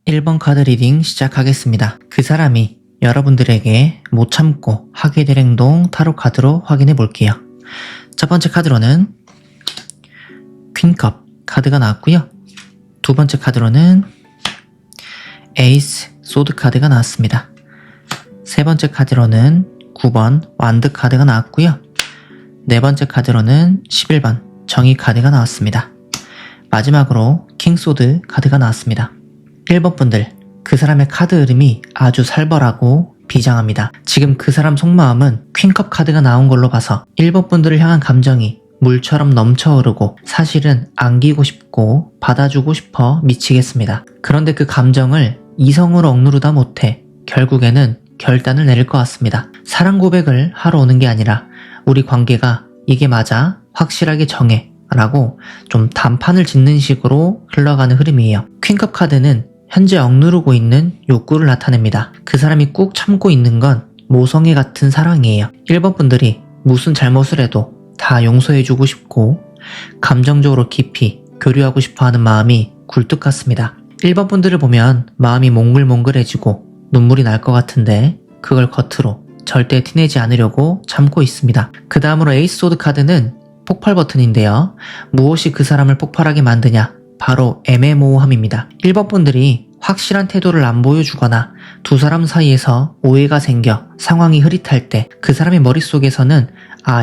1번 카드 리딩 시작하겠습니다. 그 사람이 여러분들에게 못 참고 하게 될 행동 타로 카드로 확인해 볼게요. 첫 번째 카드로는 퀸컵 카드가 나왔고요. 두 번째 카드로는 에이스 소드 카드가 나왔습니다. 세 번째 카드로는 9번 완드 카드가 나왔고요. 네 번째 카드로는 11번 정의 카드가 나왔습니다. 마지막으로 킹소드 카드가 나왔습니다. 1번 분들, 그 사람의 카드 흐름이 아주 살벌하고 비장합니다. 지금 그 사람 속마음은 퀸컵 카드가 나온 걸로 봐서 1번 분들을 향한 감정이 물처럼 넘쳐흐르고 사실은 안기고 싶고 받아주고 싶어 미치겠습니다. 그런데 그 감정을 이성으로 억누르다 못해 결국에는 결단을 내릴 것 같습니다. 사랑 고백을 하러 오는 게 아니라 우리 관계가 이게 맞아 확실하게 정해 라고 좀 단판을 짓는 식으로 흘러가는 흐름이에요. 퀸컵 카드는 현재 억누르고 있는 욕구를 나타냅니다. 그 사람이 꾹 참고 있는 건 모성애 같은 사랑이에요. 1번 분들이 무슨 잘못을 해도 다 용서해주고 싶고 감정적으로 깊이 교류하고 싶어하는 마음이 굴뚝 같습니다. 1번 분들을 보면 마음이 몽글몽글해지고 눈물이 날 것 같은데 그걸 겉으로 절대 티내지 않으려고 참고 있습니다. 그 다음으로 에이스 소드 카드는 폭발 버튼인데요. 무엇이 그 사람을 폭발하게 만드냐? 바로 애매모호함입니다. 1번 분들이 확실한 태도를 안 보여주거나 두 사람 사이에서 오해가 생겨 상황이 흐릿할 때 그 사람의 머릿속에서는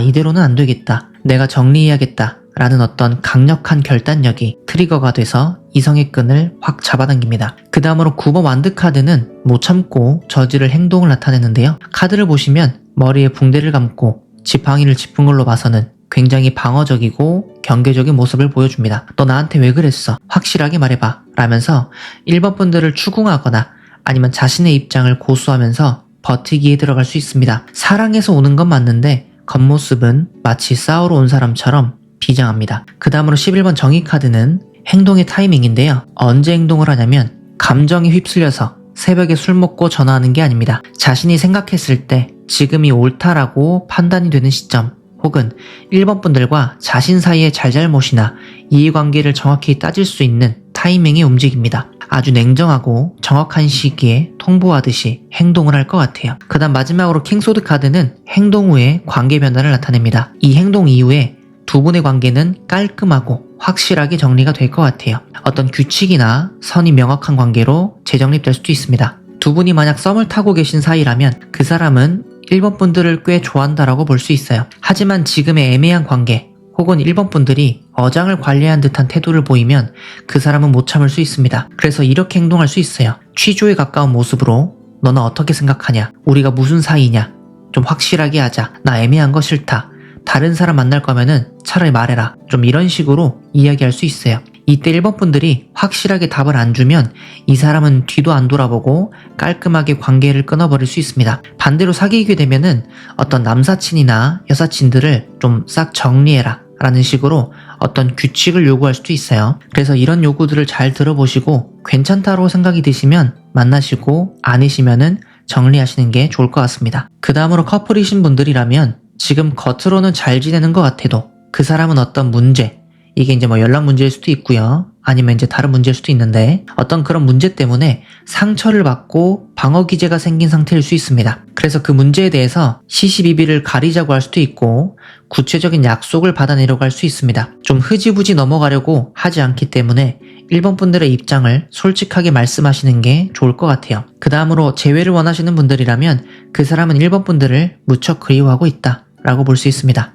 이대로는 안 되겠다. 내가 정리해야겠다. 라는 어떤 강력한 결단력이 트리거가 돼서 이성의 끈을 확 잡아당깁니다. 그 다음으로 9번 완드 카드는 못 참고 저지를 행동을 나타내는데요. 카드를 보시면 머리에 붕대를 감고 지팡이를 짚은 걸로 봐서는 굉장히 방어적이고 경계적인 모습을 보여줍니다. 너 나한테 왜 그랬어? 확실하게 말해봐. 라면서 1번 분들을 추궁하거나 아니면 자신의 입장을 고수하면서 버티기에 들어갈 수 있습니다. 사랑에서 오는 건 맞는데 겉모습은 마치 싸우러 온 사람처럼 비장합니다. 그 다음으로 11번 정의 카드는 행동의 타이밍인데요. 언제 행동을 하냐면 감정에 휩쓸려서 새벽에 술 먹고 전화하는 게 아닙니다. 자신이 생각했을 때 지금이 옳다라고 판단이 되는 시점 혹은 1번 분들과 자신 사이의 잘잘못이나 이해관계를 정확히 따질 수 있는 타이밍의 움직입니다. 아주 냉정하고 정확한 시기에 통보하듯이 행동을 할 것 같아요. 그 다음 마지막으로 킹소드 카드는 행동 후에 관계 변화를 나타냅니다. 이 행동 이후에 두 분의 관계는 깔끔하고 확실하게 정리가 될 것 같아요. 어떤 규칙이나 선이 명확한 관계로 재정립될 수도 있습니다. 두 분이 만약 썸을 타고 계신 사이라면 그 사람은 1번 분들을 꽤 좋아한다라고 볼 수 있어요. 하지만 지금의 애매한 관계 혹은 1번 분들이 어장을 관리한 듯한 태도를 보이면 그 사람은 못 참을 수 있습니다. 그래서 이렇게 행동할 수 있어요. 취조에 가까운 모습으로 너는 어떻게 생각하냐? 우리가 무슨 사이냐? 좀 확실하게 하자. 나 애매한 거 싫다. 다른 사람 만날 거면은 차라리 말해라. 좀 이런 식으로 이야기할 수 있어요. 이때 1번 분들이 확실하게 답을 안 주면 이 사람은 뒤도 안 돌아보고 깔끔하게 관계를 끊어버릴 수 있습니다. 반대로 사귀게 되면은 어떤 남사친이나 여사친들을 좀 싹 정리해라 라는 식으로 어떤 규칙을 요구할 수도 있어요. 그래서 이런 요구들을 잘 들어보시고 괜찮다고 생각이 드시면 만나시고 아니시면은 정리하시는 게 좋을 것 같습니다. 그 다음으로 커플이신 분들이라면 지금 겉으로는 잘 지내는 것 같아도 그 사람은 어떤 문제, 이게 이제 연락 문제일 수도 있고요. 아니면 이제 다른 문제일 수도 있는데 어떤 그런 문제 때문에 상처를 받고 방어 기제가 생긴 상태일 수 있습니다. 그래서 그 문제에 대해서 시시비비를 가리자고 할 수도 있고 구체적인 약속을 받아내려고 할 수 있습니다. 좀 흐지부지 넘어가려고 하지 않기 때문에 1번 분들의 입장을 솔직하게 말씀하시는 게 좋을 것 같아요. 그 다음으로 재회를 원하시는 분들이라면 그 사람은 1번 분들을 무척 그리워하고 있다 라고 볼 수 있습니다.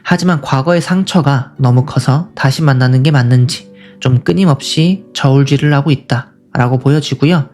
하지만 과거의 상처가 너무 커서 다시 만나는 게 맞는지 좀 끊임없이 저울질을 하고 있다 라고 보여지고요.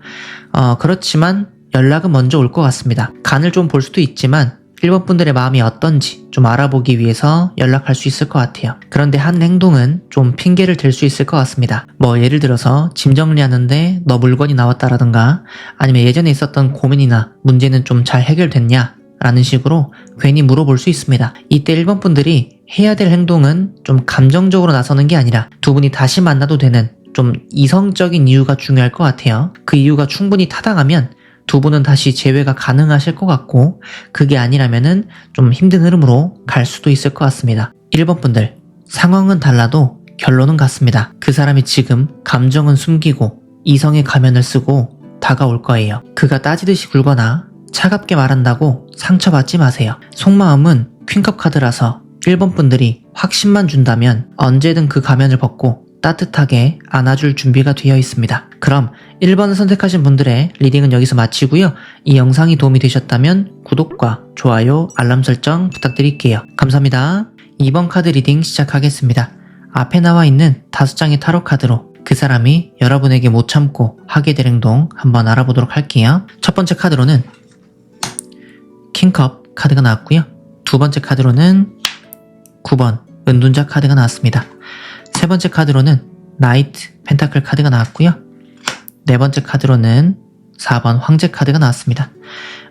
그렇지만 연락은 먼저 올 것 같습니다. 간을 좀 볼 수도 있지만 1번 분들의 마음이 어떤지 좀 알아보기 위해서 연락할 수 있을 것 같아요. 그런데 한 행동은 좀 핑계를 댈 수 있을 것 같습니다. 예를 들어서 짐 정리하는데 너 물건이 나왔다라든가 아니면 예전에 있었던 고민이나 문제는 좀 잘 해결됐냐? 라는 식으로 괜히 물어볼 수 있습니다. 이때 1번 분들이 해야 될 행동은 좀 감정적으로 나서는 게 아니라 두 분이 다시 만나도 되는 좀 이성적인 이유가 중요할 것 같아요. 그 이유가 충분히 타당하면 두 분은 다시 재회가 가능하실 것 같고, 그게 아니라면은 좀 힘든 흐름으로 갈 수도 있을 것 같습니다. 1번 분들, 상황은 달라도 결론은 같습니다. 그 사람이 지금 감정은 숨기고 이성의 가면을 쓰고 다가올 거예요. 그가 따지듯이 굴거나 차갑게 말한다고 상처받지 마세요. 속마음은 퀸컵 카드라서 1번 분들이 확신만 준다면 언제든 그 가면을 벗고 따뜻하게 안아줄 준비가 되어 있습니다. 그럼 1번을 선택하신 분들의 리딩은 여기서 마치고요. 이 영상이 도움이 되셨다면 구독과 좋아요, 알람 설정 부탁드릴게요. 감사합니다. 2번 카드 리딩 시작하겠습니다. 앞에 나와 있는 5장의 타로 카드로 그 사람이 여러분에게 못 참고 하게 될 행동 한번 알아보도록 할게요. 첫 번째 카드로는 킹컵 카드가 나왔고요. 두 번째 카드로는 9번 은둔자 카드가 나왔습니다. 세 번째 카드로는 나이트 펜타클 카드가 나왔고요. 네 번째 카드로는 4번 황제 카드가 나왔습니다.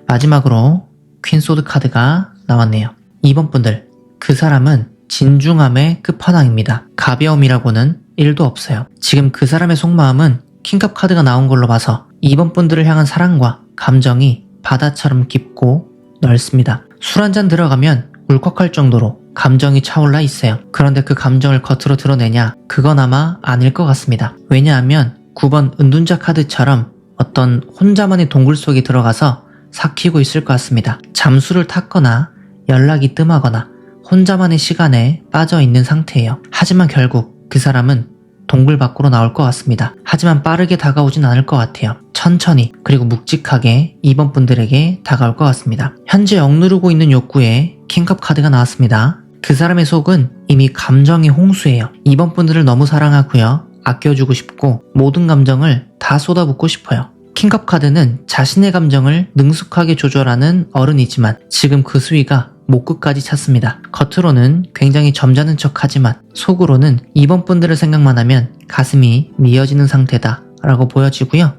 마지막으로 퀸소드 카드가 나왔네요. 2번 분들, 그 사람은 진중함의 끝판왕입니다. 가벼움이라고는 1도 없어요. 지금 그 사람의 속마음은 킹컵 카드가 나온 걸로 봐서 2번 분들을 향한 사랑과 감정이 바다처럼 깊고 넓습니다. 술 한잔 들어가면 울컥할 정도로 감정이 차올라 있어요. 그런데 그 감정을 겉으로 드러내냐? 그건 아마 아닐 것 같습니다. 왜냐하면 9번 은둔자 카드처럼 어떤 혼자만의 동굴 속에 들어가서 삭히고 있을 것 같습니다. 잠수를 탔거나 연락이 뜸하거나 혼자만의 시간에 빠져 있는 상태예요. 하지만 결국 그 사람은 동굴 밖으로 나올 것 같습니다. 하지만 빠르게 다가오진 않을 것 같아요. 천천히 그리고 묵직하게 2번 분들에게 다가올 것 같습니다. 현재 억누르고 있는 욕구에 킹컵 카드가 나왔습니다. 그 사람의 속은 이미 감정의 홍수예요. 2번 분들을 너무 사랑하고요. 아껴주고 싶고 모든 감정을 다 쏟아붓고 싶어요. 킹컵 카드는 자신의 감정을 능숙하게 조절하는 어른이지만 지금 그 수위가 목 끝까지 찼습니다. 겉으로는 굉장히 점잖은 척하지만 속으로는 2번 분들을 생각만 하면 가슴이 미어지는 상태다 라고 보여지고요.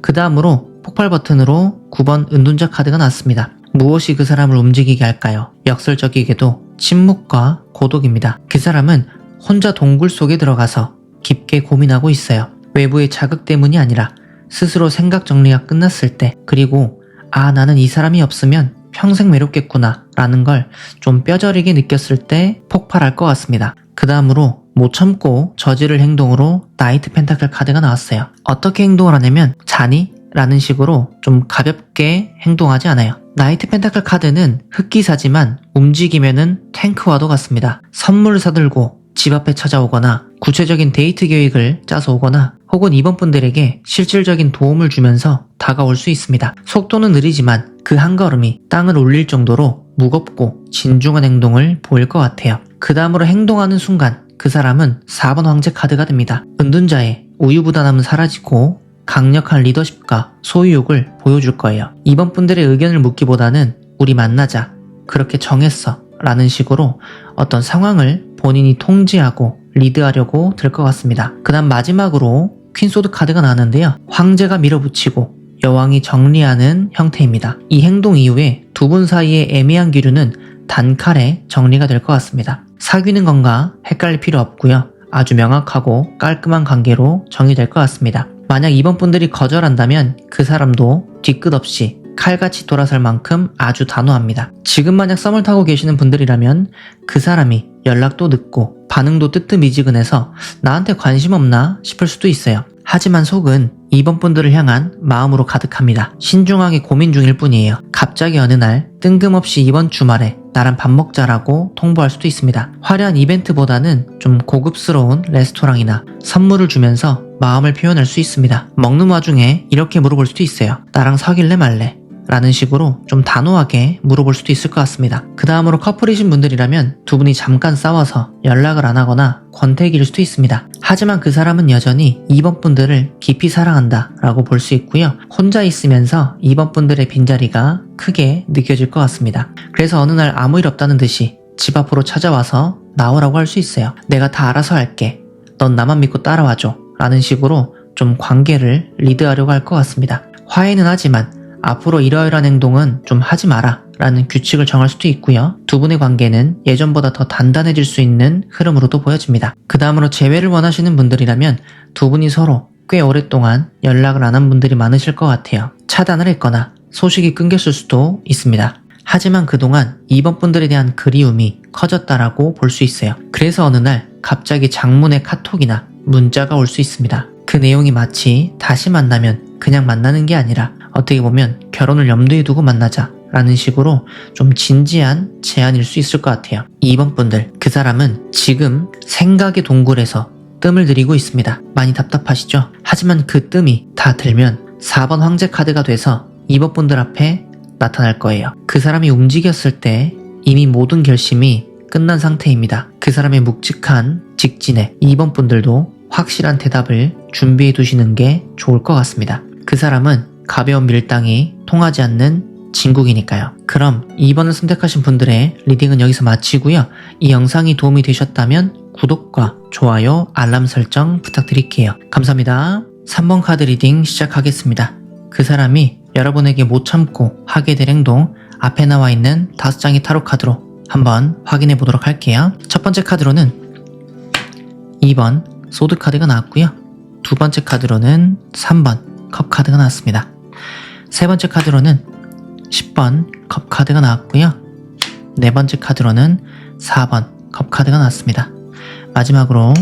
그 다음으로 폭발 버튼으로 9번 은둔자 카드가 나왔습니다. 무엇이 그 사람을 움직이게 할까요? 역설적이게도 침묵과 고독입니다. 그 사람은 혼자 동굴 속에 들어가서 깊게 고민하고 있어요. 외부의 자극 때문이 아니라 스스로 생각 정리가 끝났을 때, 그리고 나는 이 사람이 없으면 평생 외롭겠구나 라는 걸 좀 뼈저리게 느꼈을 때 폭발할 것 같습니다. 그 다음으로 못 참고 저지를 행동으로 나이트 펜타클 카드가 나왔어요. 어떻게 행동을 하냐면 자니? 라는 식으로 좀 가볍게 행동하지 않아요. 나이트 펜타클 카드는 흑기사지만 움직이면은 탱크와도 같습니다. 선물을 사들고 집 앞에 찾아오거나 구체적인 데이트 계획을 짜서 오거나 혹은 2번 분들에게 실질적인 도움을 주면서 다가올 수 있습니다. 속도는 느리지만 그 한 걸음이 땅을 울릴 정도로 무겁고 진중한 행동을 보일 것 같아요. 그 다음으로 행동하는 순간 그 사람은 4번 황제 카드가 됩니다. 은둔자의 우유부단함은 사라지고 강력한 리더십과 소유욕을 보여줄 거예요. 2번 분들의 의견을 묻기보다는 우리 만나자, 그렇게 정했어 라는 식으로 어떤 상황을 본인이 통제하고 리드하려고 들 것 같습니다. 그 다음 마지막으로 퀸소드 카드가 나왔는데요. 황제가 밀어붙이고 여왕이 정리하는 형태입니다. 이 행동 이후에 두 분 사이의 애매한 기류는 단칼에 정리가 될 것 같습니다. 사귀는 건가 헷갈릴 필요 없고요. 아주 명확하고 깔끔한 관계로 정리될 것 같습니다. 만약 2번 분들이 거절한다면 그 사람도 뒤끝 없이 칼같이 돌아설 만큼 아주 단호합니다. 지금 만약 썸을 타고 계시는 분들이라면 그 사람이 연락도 늦고 반응도 뜨뜻미지근해서 나한테 관심 없나 싶을 수도 있어요. 하지만 속은 2번 분들을 향한 마음으로 가득합니다. 신중하게 고민 중일 뿐이에요. 갑자기 어느 날 뜬금없이 이번 주말에 나랑 밥 먹자라고 통보할 수도 있습니다. 화려한 이벤트보다는 좀 고급스러운 레스토랑이나 선물을 주면서 마음을 표현할 수 있습니다. 먹는 와중에 이렇게 물어볼 수도 있어요. 나랑 사귈래 말래? 라는 식으로 좀 단호하게 물어볼 수도 있을 것 같습니다. 그 다음으로 커플이신 분들이라면 두 분이 잠깐 싸워서 연락을 안 하거나 권태기일 수도 있습니다. 하지만 그 사람은 여전히 2번 분들을 깊이 사랑한다 라고 볼 수 있고요. 혼자 있으면서 2번 분들의 빈자리가 크게 느껴질 것 같습니다. 그래서 어느 날 아무 일 없다는 듯이 집 앞으로 찾아와서 나오라고 할 수 있어요. 내가 다 알아서 할게. 넌 나만 믿고 따라와줘. 라는 식으로 좀 관계를 리드하려고 할 것 같습니다. 화해는 하지만 앞으로 이러이러한 행동은 좀 하지 마라 라는 규칙을 정할 수도 있고요. 두 분의 관계는 예전보다 더 단단해질 수 있는 흐름으로도 보여집니다. 그 다음으로 재회를 원하시는 분들이라면 두 분이 서로 꽤 오랫동안 연락을 안 한 분들이 많으실 것 같아요. 차단을 했거나 소식이 끊겼을 수도 있습니다. 하지만 그동안 이번 분들에 대한 그리움이 커졌다라고 볼 수 있어요. 그래서 어느 날 갑자기 장문의 카톡이나 문자가 올 수 있습니다. 그 내용이 마치 다시 만나면 그냥 만나는 게 아니라 어떻게 보면 결혼을 염두에 두고 만나자 라는 식으로 좀 진지한 제안일 수 있을 것 같아요. 2번 분들, 그 사람은 지금 생각의 동굴에서 뜸을 들이고 있습니다. 많이 답답하시죠? 하지만 그 뜸이 다 들면 4번 황제 카드가 돼서 2번 분들 앞에 나타날 거예요. 그 사람이 움직였을 때 이미 모든 결심이 끝난 상태입니다. 그 사람의 묵직한 직진에 2번 분들도 확실한 대답을 준비해 두시는 게 좋을 것 같습니다. 그 사람은 가벼운 밀당이 통하지 않는 진국이니까요. 그럼 2번을 선택하신 분들의 리딩은 여기서 마치고요. 이 영상이 도움이 되셨다면 구독과 좋아요, 알람 설정 부탁드릴게요. 감사합니다. 3번 카드 리딩 시작하겠습니다. 그 사람이 여러분에게 못 참고 하게 될 행동, 앞에 나와 있는 5장의 타로 카드로 한번 확인해 보도록 할게요. 첫 번째 카드로는 2번 소드 카드가 나왔고요. 두 번째 카드로는 3번 컵 카드가 나왔습니다. 세 번째 카드로는 10번 컵 카드가 나왔고요. 네 번째 카드로는 4번 컵 카드가 나왔습니다. 마지막으로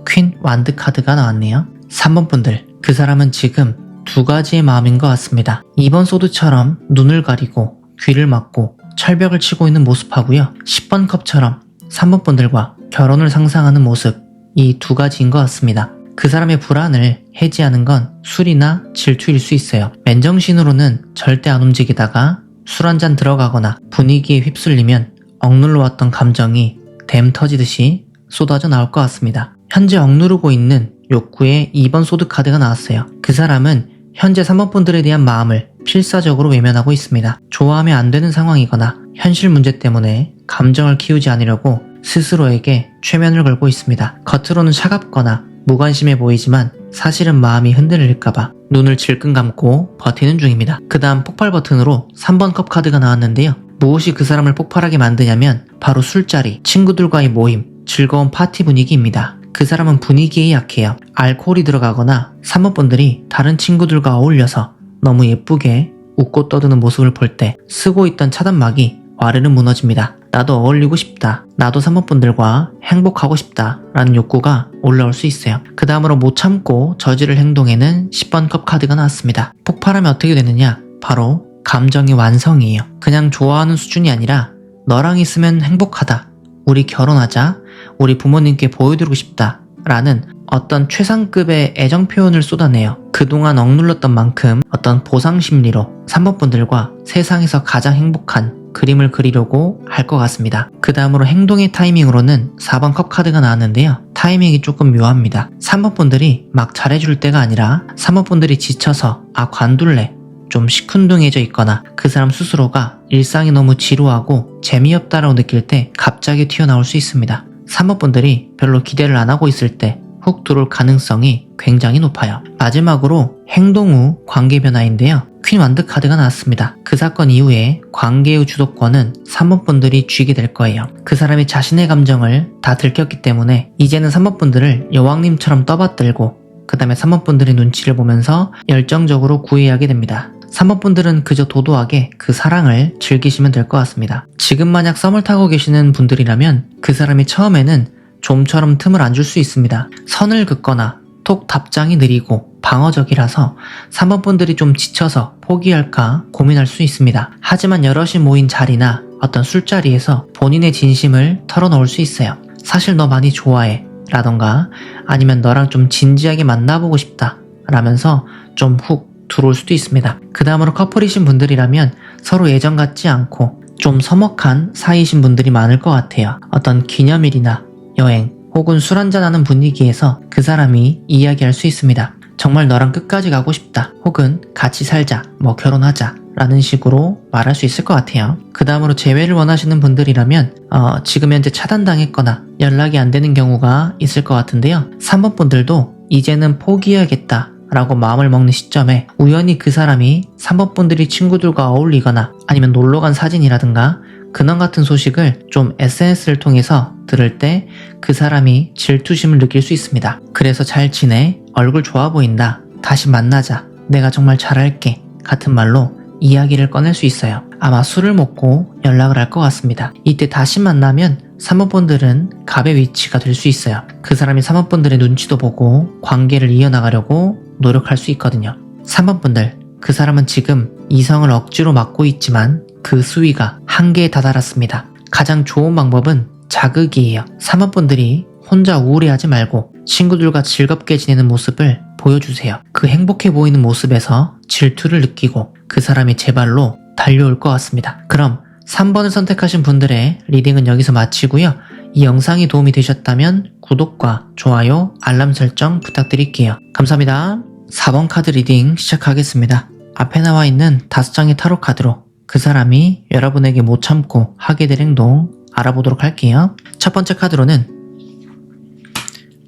퀸 완드 카드가 나왔네요. 3번 분들, 그 사람은 지금 두 가지의 마음인 것 같습니다. 2번 소드처럼 눈을 가리고 귀를 막고 철벽을 치고 있는 모습하고요. 10번 컵처럼 3번 분들과 결혼을 상상하는 모습, 이 두 가지인 것 같습니다. 그 사람의 불안을 해지하는 건 술이나 질투일 수 있어요. 맨정신으로는 절대 안 움직이다가 술 한잔 들어가거나 분위기에 휩쓸리면 억눌러 왔던 감정이 댐 터지듯이 쏟아져 나올 것 같습니다. 현재 억누르고 있는 욕구에 2번 소드 카드가 나왔어요. 그 사람은 현재 3번 분들에 대한 마음을 필사적으로 외면하고 있습니다. 좋아하면 안 되는 상황이거나 현실 문제 때문에 감정을 키우지 않으려고 스스로에게 최면을 걸고 있습니다. 겉으로는 차갑거나 무관심해 보이지만 사실은 마음이 흔들릴까봐 눈을 질끈 감고 버티는 중입니다. 그 다음 폭발 버튼으로 3번 컵 카드가 나왔는데요. 무엇이 그 사람을 폭발하게 만드냐면 바로 술자리, 친구들과의 모임, 즐거운 파티 분위기입니다. 그 사람은 분위기에 약해요. 알코올이 들어가거나 3번 분들이 다른 친구들과 어울려서 너무 예쁘게 웃고 떠드는 모습을 볼 때 쓰고 있던 차단막이 와르르 무너집니다. 나도 어울리고 싶다. 나도 3번 분들과 행복하고 싶다. 라는 욕구가 올라올 수 있어요. 그 다음으로 못 참고 저지를 행동에는 10번 컵 카드가 나왔습니다. 폭발하면 어떻게 되느냐? 바로 감정의 완성이에요. 그냥 좋아하는 수준이 아니라 너랑 있으면 행복하다. 우리 결혼하자. 우리 부모님께 보여드리고 싶다. 라는 어떤 최상급의 애정 표현을 쏟아내요. 그동안 억눌렀던 만큼 어떤 보상 심리로 3번 분들과 세상에서 가장 행복한 그림을 그리려고 할 것 같습니다. 그 다음으로 행동의 타이밍으로는 4번 컵 카드가 나왔는데요. 타이밍이 조금 묘합니다. 3번 분들이 막 잘해줄 때가 아니라 3번 분들이 지쳐서 관둘래, 좀 시큰둥해져 있거나 그 사람 스스로가 일상이 너무 지루하고 재미없다라고 느낄 때 갑자기 튀어나올 수 있습니다. 3번 분들이 별로 기대를 안 하고 있을 때 훅 들어올 가능성이 굉장히 높아요. 마지막으로 행동 후 관계 변화인데요. 퀸 완드 카드가 나왔습니다. 그 사건 이후에 관계의 주도권은 3번 분들이 쥐게 될 거예요. 그 사람이 자신의 감정을 다 들켰기 때문에 이제는 3번 분들을 여왕님처럼 떠받들고 그 다음에 3번 분들의 눈치를 보면서 열정적으로 구애하게 됩니다. 3번 분들은 그저 도도하게 그 사랑을 즐기시면 될 것 같습니다. 지금 만약 썸을 타고 계시는 분들이라면 그 사람이 처음에는 좀처럼 틈을 안 줄 수 있습니다. 선을 긋거나 톡 답장이 느리고 방어적이라서 3번 분들이 좀 지쳐서 포기할까 고민할 수 있습니다. 하지만 여럿이 모인 자리나 어떤 술자리에서 본인의 진심을 털어놓을 수 있어요. 사실 너 많이 좋아해 라던가 아니면 너랑 좀 진지하게 만나보고 싶다 라면서 좀 훅 들어올 수도 있습니다. 그 다음으로 커플이신 분들이라면 서로 예전 같지 않고 좀 서먹한 사이이신 분들이 많을 것 같아요. 어떤 기념일이나 여행 혹은 술 한잔하는 분위기에서 그 사람이 이야기할 수 있습니다. 정말 너랑 끝까지 가고 싶다. 혹은 같이 살자. 결혼하자. 라는 식으로 말할 수 있을 것 같아요. 그 다음으로 재회를 원하시는 분들이라면 지금 현재 차단당했거나 연락이 안 되는 경우가 있을 것 같은데요. 3번 분들도 이제는 포기해야겠다 라고 마음을 먹는 시점에 우연히 그 사람이 3번 분들이 친구들과 어울리거나 아니면 놀러간 사진이라든가 근황 같은 소식을 좀 SNS를 통해서 들을 때 그 사람이 질투심을 느낄 수 있습니다. 그래서 잘 지내? 얼굴 좋아 보인다. 다시 만나자. 내가 정말 잘할게. 같은 말로 이야기를 꺼낼 수 있어요. 아마 술을 먹고 연락을 할 것 같습니다. 이때 다시 만나면 3번 분들은 갑의 위치가 될 수 있어요. 그 사람이 3번 분들의 눈치도 보고 관계를 이어나가려고 노력할 수 있거든요. 3번 분들, 그 사람은 지금 이성을 억지로 막고 있지만 그 수위가 한계에 다다랐습니다. 가장 좋은 방법은 자극이에요. 3번 분들이 혼자 우울해하지 말고 친구들과 즐겁게 지내는 모습을 보여주세요. 그 행복해 보이는 모습에서 질투를 느끼고 그 사람이 제 발로 달려올 것 같습니다. 그럼 3번을 선택하신 분들의 리딩은 여기서 마치고요. 이 영상이 도움이 되셨다면 구독과 좋아요, 알람 설정 부탁드릴게요. 감사합니다. 4번 카드 리딩 시작하겠습니다. 앞에 나와 있는 5장의 타로 카드로 그 사람이 여러분에게 못 참고 하게 될 행동 알아보도록 할게요. 첫 번째 카드로는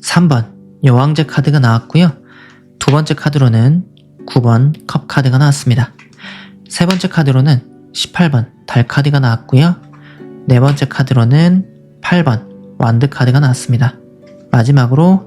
3번 여왕제 카드가 나왔고요. 두 번째 카드로는 9번 컵 카드가 나왔습니다. 세 번째 카드로는 18번 달 카드가 나왔고요. 네 번째 카드로는 8번 완드 카드가 나왔습니다. 마지막으로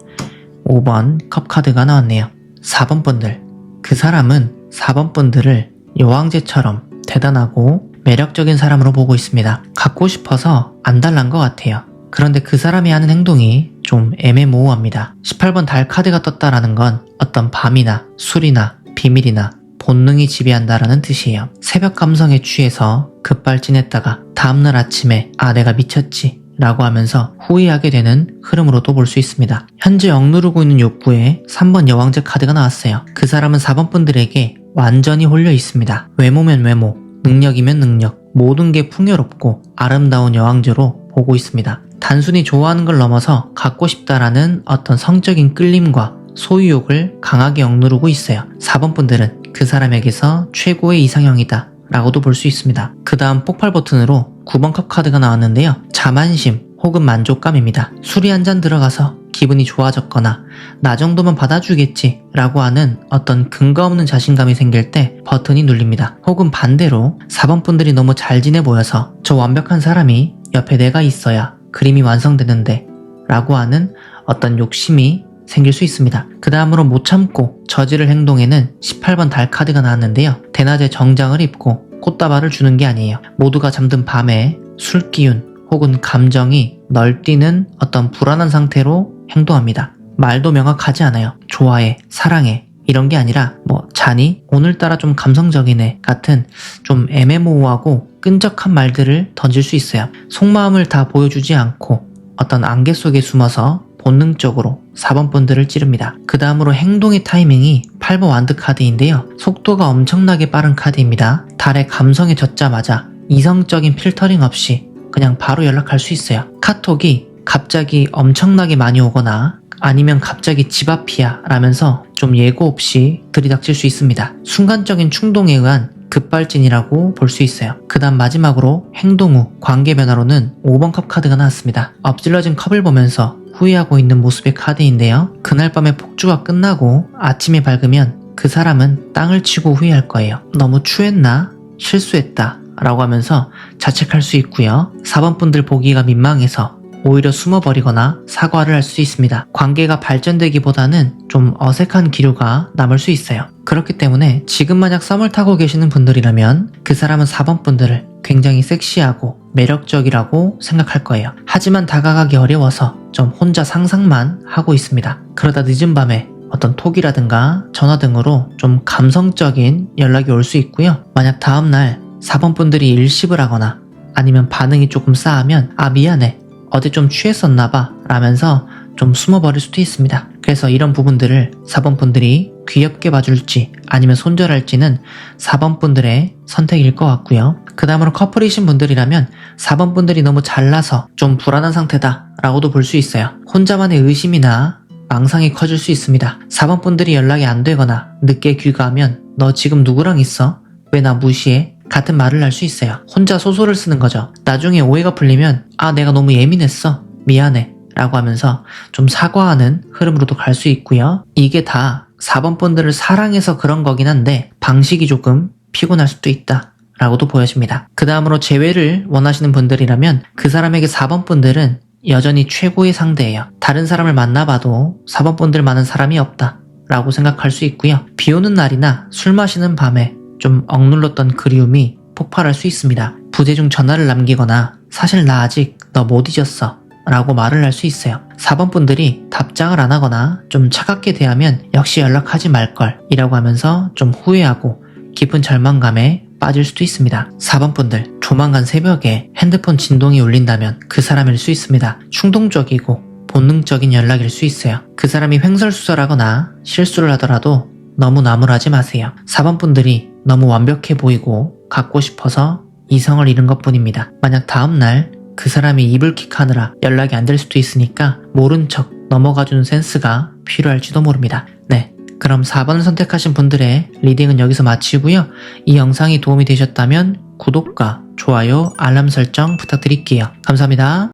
5번 컵 카드가 나왔네요. 4번 분들, 그 사람은 4번 분들을 여왕제처럼 대단하고 매력적인 사람으로 보고 있습니다. 갖고 싶어서 안달난 것 같아요. 그런데 그 사람이 하는 행동이 좀 애매모호합니다. 18번 달 카드가 떴다라는 건 어떤 밤이나 술이나 비밀이나 본능이 지배한다라는 뜻이에요. 새벽 감성에 취해서 급발진했다가 다음날 아침에 아 내가 미쳤지 라고 하면서 후회하게 되는 흐름으로도 볼 수 있습니다. 현재 억누르고 있는 욕구에 3번 여왕제 카드가 나왔어요. 그 사람은 4번 분들에게 완전히 홀려 있습니다. 외모면 외모, 능력이면 능력, 모든 게 풍요롭고 아름다운 여왕제로 보고 있습니다. 단순히 좋아하는 걸 넘어서 갖고 싶다라는 어떤 성적인 끌림과 소유욕을 강하게 억누르고 있어요. 4번 분들은 그 사람에게서 최고의 이상형이다 라고도 볼 수 있습니다. 그 다음 폭발 버튼으로 9번 컵 카드가 나왔는데요. 자만심 혹은 만족감입니다. 술이 한 잔 들어가서 기분이 좋아졌거나 나 정도면 받아주겠지 라고 하는 어떤 근거 없는 자신감이 생길 때 버튼이 눌립니다. 혹은 반대로 4번 분들이 너무 잘 지내 보여서 저 완벽한 사람이 옆에 내가 있어야 그림이 완성되는데 라고 하는 어떤 욕심이 생길 수 있습니다. 그 다음으로 못 참고 저지를 행동에는 18번 달 카드가 나왔는데요. 대낮에 정장을 입고 꽃다발을 주는 게 아니에요. 모두가 잠든 밤에 술기운 혹은 감정이 널뛰는 어떤 불안한 상태로 행동합니다. 말도 명확하지 않아요. 좋아해, 사랑해 이런 게 아니라 뭐 자니? 오늘따라 좀 감성적이네 같은 좀 애매모호하고 끈적한 말들을 던질 수 있어요. 속마음을 다 보여주지 않고 어떤 안개 속에 숨어서 본능적으로 4번 분들을 찌릅니다. 그 다음으로 행동의 타이밍이 8번 완드 카드인데요. 속도가 엄청나게 빠른 카드입니다. 달의 감성에 젖자마자 이성적인 필터링 없이 그냥 바로 연락할 수 있어요. 카톡이 갑자기 엄청나게 많이 오거나 아니면 갑자기 집 앞이야 라면서 좀 예고 없이 들이닥칠 수 있습니다. 순간적인 충동에 의한 급발진이라고 볼 수 있어요. 그 다음 마지막으로 행동 후 관계 변화로는 5번 컵 카드가 나왔습니다. 엎질러진 컵을 보면서 후회하고 있는 모습의 카드인데요. 그날 밤에 폭주가 끝나고 아침에 밝으면 그 사람은 땅을 치고 후회할 거예요. 너무 추했나? 실수했다 라고 하면서 자책할 수 있고요. 4번 분들 보기가 민망해서 오히려 숨어버리거나 사과를 할 수 있습니다. 관계가 발전되기보다는 좀 어색한 기류가 남을 수 있어요. 그렇기 때문에 지금 만약 썸을 타고 계시는 분들이라면 그 사람은 4번 분들을 굉장히 섹시하고 매력적이라고 생각할 거예요. 하지만 다가가기 어려워서 좀 혼자 상상만 하고 있습니다. 그러다 늦은 밤에 어떤 톡이라든가 전화 등으로 좀 감성적인 연락이 올 수 있고요. 만약 다음날 4번 분들이 일십을 하거나 아니면 반응이 조금 싸하면 아 미안해 어제 좀 취했었나봐 라면서 좀 숨어버릴 수도 있습니다. 그래서 이런 부분들을 4번 분들이 귀엽게 봐줄지 아니면 손절할지는 4번 분들의 선택일 것 같고요. 그 다음으로 커플이신 분들이라면 4번 분들이 너무 잘나서 좀 불안한 상태다 라고도 볼 수 있어요. 혼자만의 의심이나 망상이 커질 수 있습니다. 4번 분들이 연락이 안 되거나 늦게 귀가하면 너 지금 누구랑 있어? 왜 나 무시해? 같은 말을 할 수 있어요. 혼자 소설을 쓰는 거죠. 나중에 오해가 풀리면 아 내가 너무 예민했어 미안해 라고 하면서 좀 사과하는 흐름으로도 갈 수 있고요. 이게 다 4번 분들을 사랑해서 그런 거긴 한데 방식이 조금 피곤할 수도 있다 라고도 보여집니다. 그 다음으로 재회를 원하시는 분들이라면 그 사람에게 4번 분들은 여전히 최고의 상대예요. 다른 사람을 만나봐도 4번 분들만은 사람이 없다 라고 생각할 수 있고요. 비 오는 날이나 술 마시는 밤에 좀 억눌렀던 그리움이 폭발할 수 있습니다. 부재 중 전화를 남기거나 사실 나 아직 너 못 잊었어 라고 말을 할 수 있어요. 4번 분들이 답장을 안 하거나 좀 차갑게 대하면 역시 연락하지 말걸 이라고 하면서 좀 후회하고 깊은 절망감에 빠질 수도 있습니다. 4번 분들, 조만간 새벽에 핸드폰 진동이 울린다면 그 사람일 수 있습니다. 충동적이고 본능적인 연락일 수 있어요. 그 사람이 횡설수설하거나 실수를 하더라도 너무 나무라지 마세요. 4번 분들이 너무 완벽해 보이고 갖고 싶어서 이성을 잃은 것 뿐입니다. 만약 다음날 그 사람이 이불킥하느라 연락이 안 될 수도 있으니까 모른 척 넘어가주는 센스가 필요할지도 모릅니다. 네, 그럼 4번을 선택하신 분들의 리딩은 여기서 마치고요. 이 영상이 도움이 되셨다면 구독과 좋아요, 알람 설정 부탁드릴게요. 감사합니다.